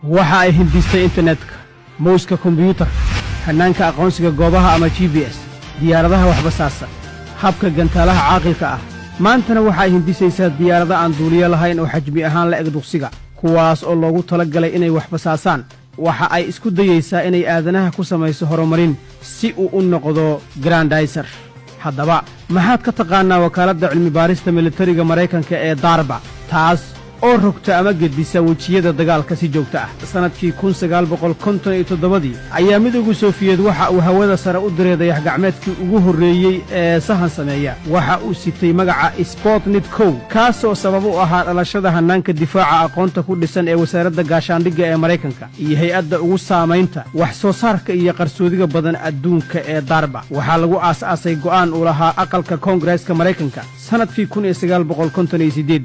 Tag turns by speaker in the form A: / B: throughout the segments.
A: waxa ay hindistay internetka muuska kombiyuutar hannaanka aqoonsiga goobaha ama GPS diyaaradaha waxbasaasa habka gantaalaha caaqilka ah maantana waxa ay hindisaysaa diyaarada aan duuliyo lahayn oo xajmi ahaan la eg duqsiga kuwaas oo loogu talagalay inay waxbasaasaan waxa ay isku dayaysaa inay aadanaha ku samayso horumarin si uu u noqdo grandizer haddaba maxaad ka taqaanaa wakaaladda cilmi baarista militariga Maraykanka ee DARPA taas oo rogta ama gedbisa wajiyada dagaalka si joogto ah sanadkii 1957 ayaa midowga Sofiyeed waxa uu hawada sare u diray dayax gacmeedkii ugu horeeyay ee sahan sameeya waxa uu sitay magaca Sputnik 1 kaas oo sabab u ahaa dhalashada hannaanka difaaca aqoonta ku dhisan ee wasaaradda gaashaandhigga ee Maraykanka iyo hay'adda ugu saamaynta wax soo saarka iyo qarsoodiga badan adduunka ee DARPA waxa lagu aasaasay go'aan u lahaa aqalka Koongareeska Maraykanka sanadkii 1958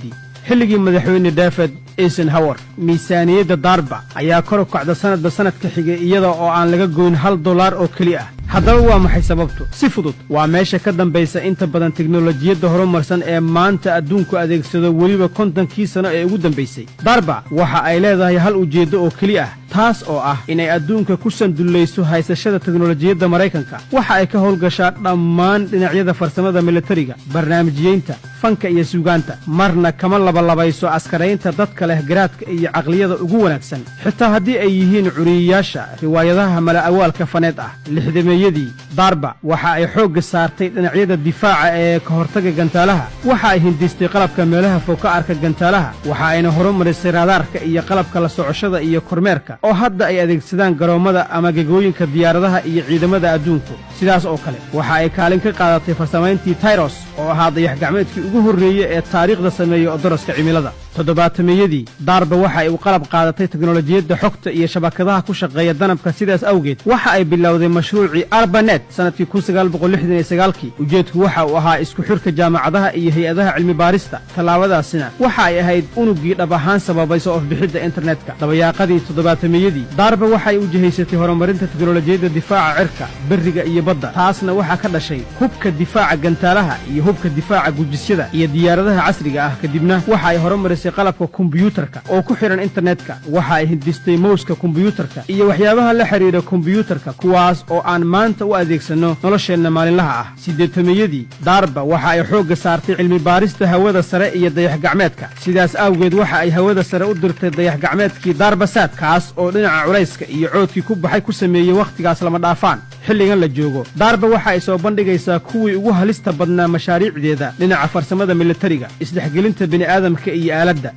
A: xilligii madaxweyne David Eisenhower miisaaniyadda DARPA ayaa kor u kacda sanadka xigay iyada oo aan laga goyn $1 oo kaliya haddaba waa maxay sababtu si fudud waa meesha ka dambaysa inta badan tiknoolajiyadda horumarsan ee maanta adduunku adeegsado weliba 50kii sano ee ugu dambaysay DARPA waxa ay leedahay hal ujeeddo oo kaliya ah taas oo ah inay adduunka ku sandulayso haysashada tiknoolajiyadda Maraykanka waxa ay ka howlgashaa dhammaan dhinacyada farsamada militariga barnaamijyeynta fanka iyo suugaanta marna kama labayso askaraynta dadka leh garaadka iyo aqliyada ugu wanaagsan xitaa haddii ay yihiin curiyaasha riwaayadaha mala awaalka faneed ah lixdameeyadii DARPA waxa ay xoogga saartay dhinacyada difaaca ee ka hortagga gantaalaha waxa ay hindistay qalabka meelaha fog ka arka gantaalaha waxa ayna horumarisay raadaarka iyo qalabka la socoshada iyo kormeerka oo hadda ay adeegsadaan garoomada ama gegooyinka diyaaradaha iyo ciidamada adduunku sidaas oo kale waxa ay kaalin ka qaadatay farsamayntii Tyros oo ahaa dayax gacmeedkii ugu horeeyay ee taariikhda sameeyay odoroska cimilada toddobaatameeyadii DARPA waxa ay u qalab qaadatay tiknoolajiyadda xogta iyo shabakadaha ku shaqeeya danabka sidaas awgeed waxa ay bilowday mashruucii ARPANET sanadkii 1969 ujeedku waxa uu ahaa isku xirka jaamacadaha iyo hay'adaha cilmi baarista tallaabadaasina waxa ay ahayd unugii dhab ahaan sababaysa ofbixidda internetka dabayaaqadii toddobaatameeyadii DARPA waxa ay u jihaysatay horumarinta tiknoolajiyadda difaaca cirka bariga iyo badda taasna waxa ka dhashay hubka difaaca gantaalaha iyo hubka difaaca gujisyada iyo diyaaradaha casriga ah kadibna waxa ay horumarisay qalabka kombiyuutarka oo ku xiran internetka waxa ay hindistay muuska kombiyuutarka iyo waxyaabaha la xiriira kombiyuutarka kuwaas oo aan maanta u adeegsano nolosheenna maalinlaha ah sideetameeyadii DARPA waxa ay xoogga saartay cilmi baarista hawada sare iyo dayax gacmeedka sidaas awgeed waxa ay hawada sare u dirtay dayax gacmeedkii DARPASAT kaas oo dhinaca culayska iyo coodkii ku baxay ku sameeyay wakhtigaas lama dhaafaan xilligan la joogo DARPA waxa ay soo bandhigaysaa kuwii ugu halista badnaa mashaariicdeeda dhinaca farsamada militariga isdhexgelinta bini'aadamka iyo aaladda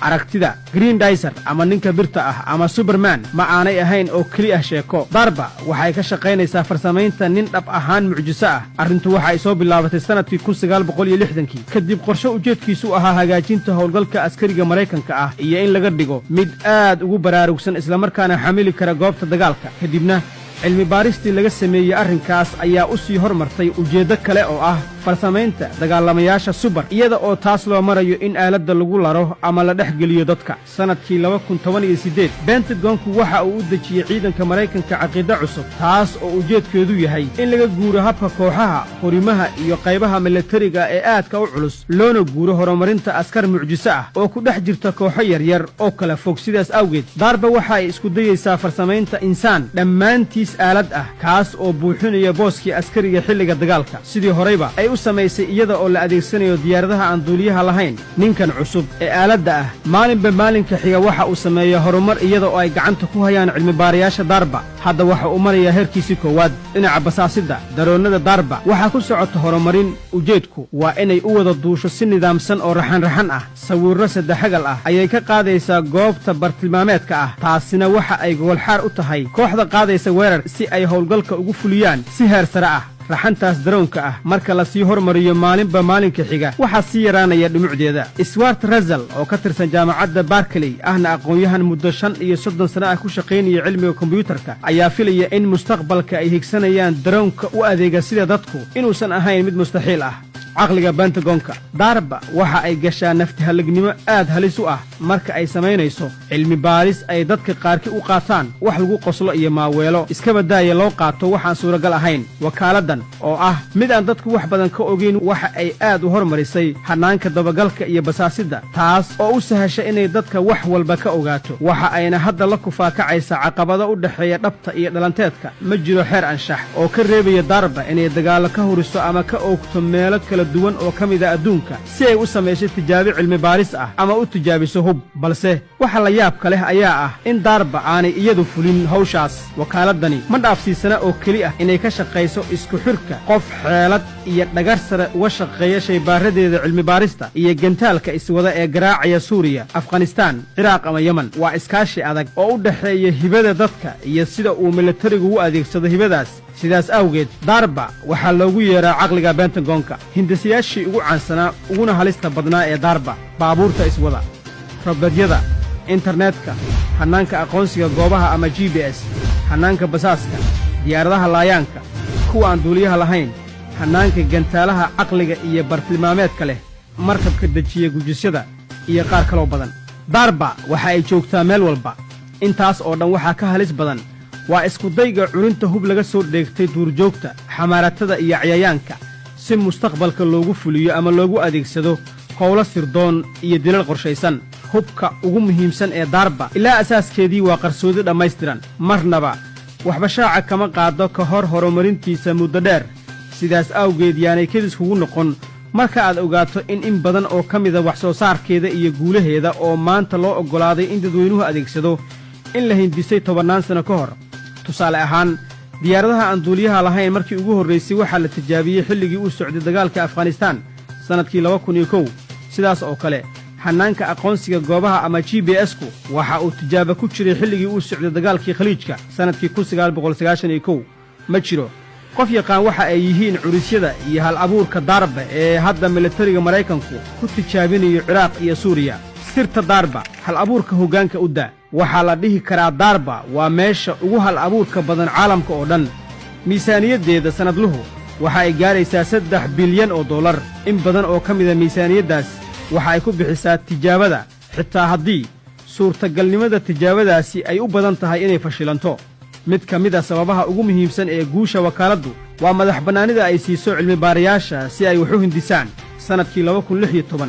A: aragtida grandizer ama ninka birta ah ama Superman ma aanay ahayn oo kaliya sheeko DARPA waxay ka shaqaynaysaa farsamaynta nin dhab ahaan mucjiso ah arrintu waxa ay soo bilaabatay sanadkii 1960 kadib qorshe ujeedkiisu ahaa hagaajinta howlgalka askariga Maraykanka ah iyo in laga dhigo mid aad ugu baraarugsan isla markaana xamili kara goobta dagaalka kadibna cilmi baaristii laga sameeyay arrinkaas ayaa u sii hormartay ujeeddo kale oo ah farsamaynta dagaalamayaasha super iyada oo taas loo marayo in aaladda lagu laro ama la dhex geliyo dadka sanadkii 2018 Pentagonku waxa uu u dejiyay ciidanka Maraykanka caqiido cusub taas oo ujeedkeedu yahay in laga guuro habka kooxaha horimaha iyo qaybaha militariga ee aadka u culus loona guuro horumarinta askar mucjiso ah oo ku dhex jirta kooxo yaryar oo kala fog sidaas awgeed DARPA waxa ay isku dayaysaa farsamaynta insaan dhammaantiis aalad ah kaas oo buuxinaya booskii askariga xilliga dagaalka sidii horeyba ay u samaysay iyada oo la adeegsanayo diyaaradaha aan duuliyaha lahayn ninkan cusub ee aaladda ah maalinba maalinka xiga waxa uu sameeyaa horumar iyada oo ay gacanta ku hayaan cilmi baarayaasha DARPA hadda waxa uu marayaa heerkiisii koowaad dhinaca basaasidda daroonnada DARPA waxaa ku socota horumarin ujeedku waa inay u wada duusho si nidaamsan oo raxan ah sawirro saddexagal ah ayay ka qaadaysaa goobta bartilmaameedka ah taasina waxa ay gogolxaar u tahay kooxda qaadaysa weerar si ay howlgalka ugu fuliyaan si heer sare ah raxantaas daroonka ah marka la sii hormariyo maalinba maalinka xiga waxaa sii yaraanaya dhumucdeeda Stuart Russell oo ka tirsan jaamacadda Berkeley ahna aqoon-yahan muddo 35 sano ah ku shaqaynaya cilmiga kombiyuutarka ayaa filaya in mustaqbalka ay higsanayaan daroonka u adeega sida dadku inuusan ahayn mid mustaxiil ah caqliga bentagonka darba waxa ay gashaa naftihallignimo aad halis u ah marka ay samaynayso cilmi baaris ay dadka qaarkii u qaataan wax lagu qoslo iyo maaweelo iska badaaya loo qaato waxaan suuragal ahayn wakaaladdan oo ah mid aan dadku wax badan ka ogayn waxa ay aad u hormarisay hannaanka dabagalka iyo basaasidda taas oo u sahasha inay dadka wax walba ka ogaato waxa ayna hadda la kufaakacaysa caqabado u dhexeeya dhabta iyo dhalanteedka ma jiro xeer anshax oo ka reebaya darba inay dagaallo ka huriso ama ka oogto meelo kala duwan oo ka mid a adduunka si ay u samayso tijaabi cilmi baaris ah ama u tijaabiso hub balse waxa la yaabka leh ayaa ah in darba aanay iyadu fulin hawshaas wakaaladani ma dhaafsiisana oo keli ah inay ka shaqayso isku xidhka qof xeelad iyo dhagar sare uga shaqeeya shaybaaradeeda cilmi baarista iyo gantaalka iswada ee garaacaya suuriya afghanistaan ciraaq ama yeman waa iskaashi adag oo u dhexeeya hibada dadka iyo sida uu militarigu u adeegsado hibadaas sidaas awgeed darba waxaa loogu yeeraa caqliga bentagonka hindisayaashii ugu caansanaa uguna halista badnaa ee darba baabuurta iswada robadyada internetka hannaanka aqoonsiga goobaha ama g b s hannaanka basaaska diyaaradaha laayaanka kuwa aan duuliyaha lahayn hannaanka gantaalaha caqliga iyo bartilmaameedka leh markabka dejiya gujisyada iyo qaar kaloo badan darba waxa ay joogtaa meel walba intaas oo dhan waxaa ka halis badan waa iskudayga culinta hub laga soo dheegtay duurjoogta xamaaratada iyo cayayaanka si mustaqbalka loogu fuliyo ama loogu adeegsado howlo sirdoon iyo dilal qorshaysan hubka ugu muhiimsan ee darba ilaa asaaskeedii waa qarsoodi dhammaystiran marnaba waxba shaaca kama qaado ka hor horumarintiisa muddo dheer sidaas awgeed yaanay kedis kugu noqon marka aad ogaato in badan oo ka mida wax soo saarkeeda iyo guulaheeda oo maanta loo oggolaaday in dadweynuhu adeegsado in la hindisay 10 sano ka hor tusaale ahaan diyaaradaha aan duuliyaha lahayn markii ugu horraysay waxaa la tijaabiyey xilligii uu socday dagaalka afghanistaan sannadkii 2001 sidaas oo kale hannaanka aqoonsiga goobaha ama g b s-ku waxa uu tijaabo ku jiray xilligii uu socday dagaalkii khaliijka sannadkii 1991 ma jiro qof yaqaan waxa ay yihiin curisyada iyo hal abuurka darba ee hadda militariga maraykanku ku tijaabinayo ciraaq iyo suuriya sirta darba hal abuurka hoggaanka u daa waxaa la dhihi karaa darba waa meesha ugu hal abuurka badan caalamka oo dhan miisaaniyaddeeda sannadluhu waxa ay gaaraysaa $3 bilyan oo dollar in badan oo ka mida miisaaniyaddaas waxa ay ku bixisaa tijaabada xitaa haddii suurtagalnimada tijaabadaasi ay u badan tahay inay fashilanto mid ka mid a sababaha ugu muhiimsan ee guusha wakaaladdu waa madax bannaanida ay siiso cilmibaarayaasha si ay wax u hindisaan sannadkii 2016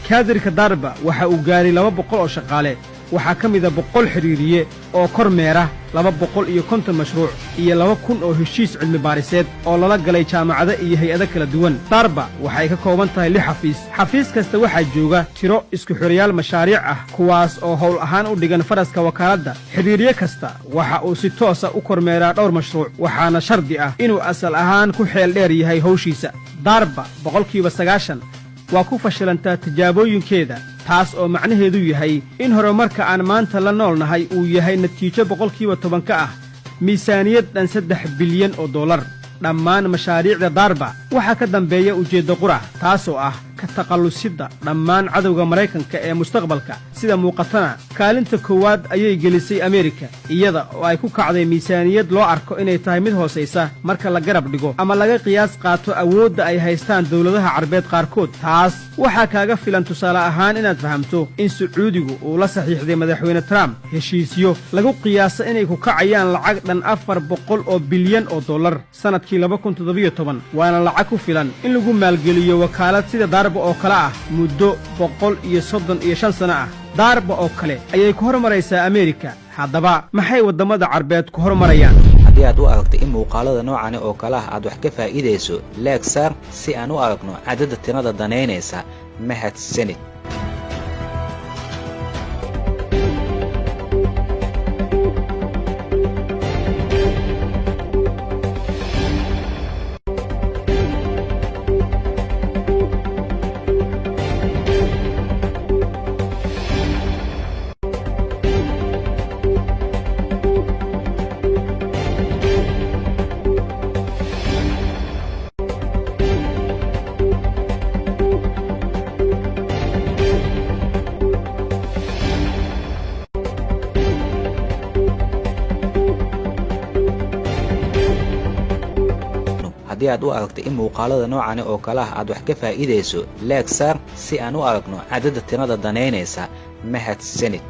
A: kaadirka darba waxa uu gaaray 200 oo shaqaale waxaa ka mida 100 xidhiiriye oo kormeera 250 mashruuc iyo 2,000 oo heshiis cilmi baariseed oo lala galay jaamacado iyo hay-ado kala duwan darba waxay ka kooban tahay 6 xafiis xafiis kasta waxaa jooga tiro isku xirayaal mashaariic ah kuwaas oo howl ahaan u dhigan faraska wakaaladda xidhiiriye kasta waxa uu si toosa u kormeeraa dhowr mashruuc waxaana shardi ah inuu asal ahaan ku xeel dheer yahay hawshiisa darba 90% waa ku fashilantaa tijaabooyinkeeda taas oo macnaheedu yahay in horumarka aan maanta la nool nahay uu yahay natiijo 10% ka ah miisaaniyad dhan $3 bilyan oo dollar dhammaan mashaariicda darba waxaa ka dambeeya ujeeddo qura taasoo ah ka taqallusidda dhammaan cadowga maraykanka ee mustaqbalka sida muuqatana kaalinta koowaad ayay gelisay ameerika iyada oo ay ku kacday miisaaniyad loo arko inay tahay mid hoosaysa marka la garab dhigo ama laga qiyaas qaato awoodda ay haystaan dawladaha carbeed qaarkood taas waxaa kaaga filan tusaale ahaan inaad fahamto in sacuudigu uu la saxiixday madaxweyne trump heshiisyo lagu qiyaaso inay ku kacayaan lacag dhan $400 bilyan oo dollar sannadkii 2017 waana lacag ku filan in lagu maalgeliyo wakaalad sida darba oo kale ah muddo 135 sano ah darba oo kale ayay ku hormaraysaa ameerika haddaba maxay waddamada carbeed ku hormarayaan
B: haddii aad u aragto in muuqaalada noocani oo kale ah aad wax ka faa'iidayso leeg saar si aan u aragno cadadda tirada danaynaysa mahadsanid haddii aad u aragto in muuqaalada noocani oo kale ah aad wax ka faa'iidayso leeg saar si aan u aragno cadadda tirada danaynaysa mahadsanid.